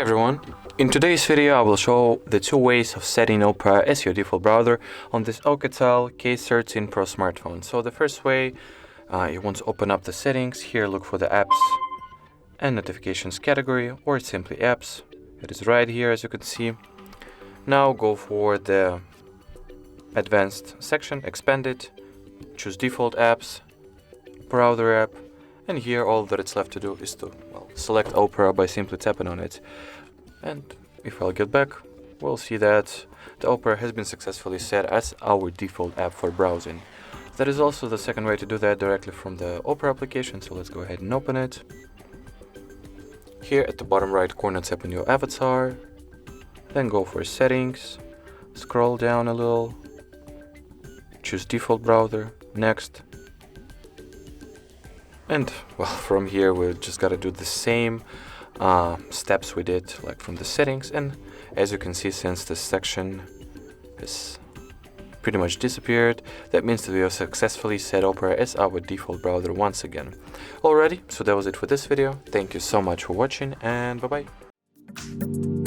everyone, in today's video I will show the two ways of setting Opera as your default browser on this Oukitel K13 Pro smartphone. So the first way, you want to open up the settings. Here look for the apps and notifications category, or simply apps. It is right here, as you can see. Now go for the advanced section, expand it, choose default apps, browser app, and here all that it's left to do is to select Opera by simply tapping on it. And if I'll get back, we'll see that the Opera has been successfully set as our default app for browsing. That is also the second way to do that, directly from the Opera application, so let's go ahead and open it. Here at the bottom right corner, tap on your avatar, then go for settings, scroll down a little, choose default browser, next. And well, from here we just gotta do the same steps we did like from the settings, and as you can see, since this section has pretty much disappeared, that means that we have successfully set Opera as our default browser once again. Alrighty, so that was it for this video. Thank you so much for watching, and bye bye.